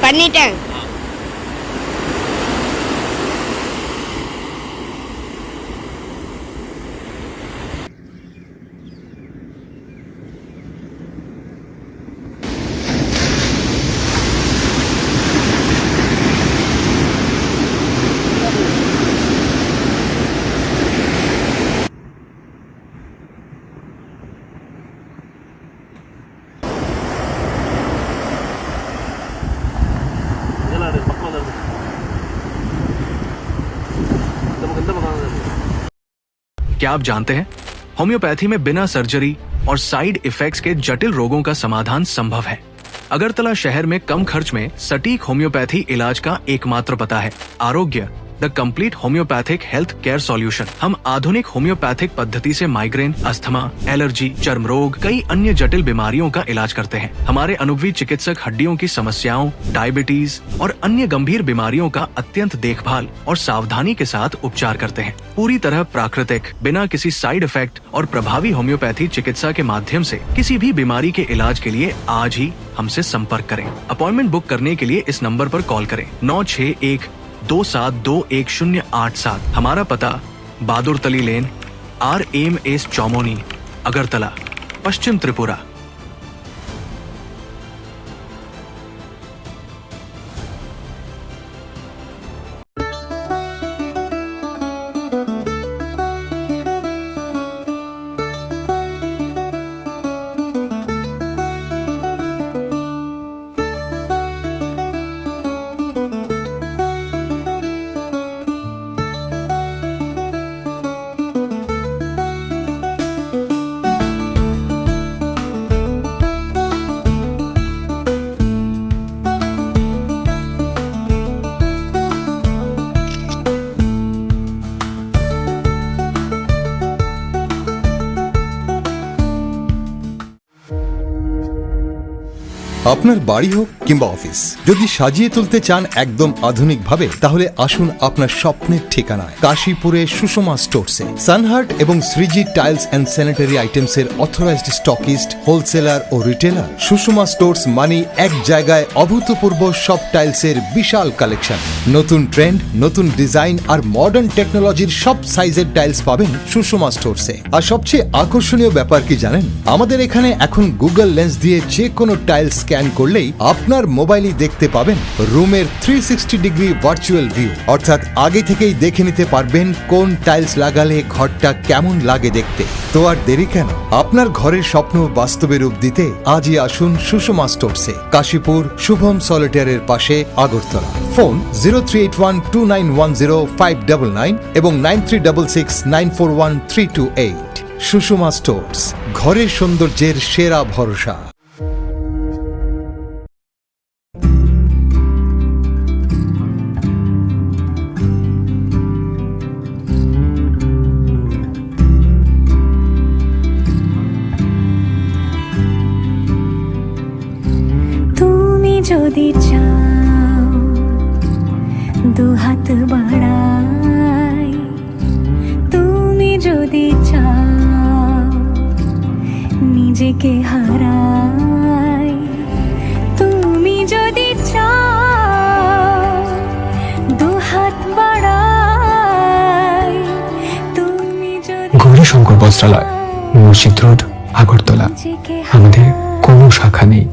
பண்ணிட்டேன். क्या आप जानते हैं होम्योपैथी में बिना सर्जरी और साइड इफेक्ट्स के जटिल रोगों का समाधान संभव है। अगरतला शहर में कम खर्च में सटीक होम्योपैथी इलाज का एकमात्र पता है आरोग्य the complete homeopathic health care solution. हम आधुनिक होम्योपैथिक पद्धति से माइग्रेन, अस्थमा, एलर्जी, चर्म रोग, कई अन्य जटिल बीमारियों का इलाज करते हैं। हमारे अनुभवी चिकित्सक हड्डियों की समस्याओं, डायबिटीज और अन्य गंभीर बीमारियों का अत्यंत देखभाल और सावधानी के साथ उपचार करते हैं। पूरी तरह प्राकृतिक, बिना किसी साइड इफेक्ट और प्रभावी होम्योपैथी चिकित्सा के माध्यम से किसी भी बीमारी के इलाज के लिए आज ही हमसे संपर्क करें। अपॉइंटमेंट बुक करने के लिए इस नंबर पर कॉल करें 9612721087। हमारा पता बहादुरतली लेन, RMS चौमोनी, अगरतला, पश्चिम त्रिपुरा। আপনার বাড়ি হোক কিংবা অফিস, যদি সাজিয়ে তুলতে চান একদম আধুনিক ভাবে, তাহলে আসুন আপনার স্বপ্নের ঠিকানায় কাশীপুরে সুষমা স্টোরসে। সানহার্ট এবং Shreeji tiles and sanitary items এর অথরাইজড স্টকিস্ট, হোলসেলার ও রিটেলার। সুষমা স্টোরস মানে এক জায়গায় অভূতপূর্ব সব টাইলসের বিশাল কালেকশন। নতুন ট্রেন্ড, নতুন ডিজাইন আর মডার্ন টেকনোলজির সব সাইজের টাইলস পাবেন সুষমা স্টোরসে। আর সবচেয়ে আকর্ষণীয় ব্যাপার কি জানেন, আমাদের এখানে এখন গুগল লেন্স দিয়ে যে কোনো টাইলস স্ক্যান করলেই আপনার মোবাইলে দেখতে পাবেন রুমের 360 ডিগ্রি ভার্চুয়াল ভিউ, অর্থাৎ আগে থেকেই দেখে নিতে পারবেন কোন টাইলস লাগালে ঘরটা কেমন লাগে দেখতে। তো আর দেরি কেন, আপনার ঘরের স্বপ্ন বাস্তবে রূপ দিতে আজই আসুন সুষমা স্টোরসে, কাশীপুর শুভম সলিটারের পাশে, আগরতলা। ফোন 0381291059 এবং 9366941328। সুষমা স্টোরস, ঘরের সৌন্দর্যের সেরা ভরসা। যদি চাও দুহাত বাড়াই, তুমি যদি চাও নিজেকে হারাই, তুমি যদি চাও দুহাত বাড়াই, তুমি যদি। গৌরীশঙ্কর বস্ত্রালয়, মসজিদ রোড, আগরতলা। আমাদের কোনো শাখা নেই।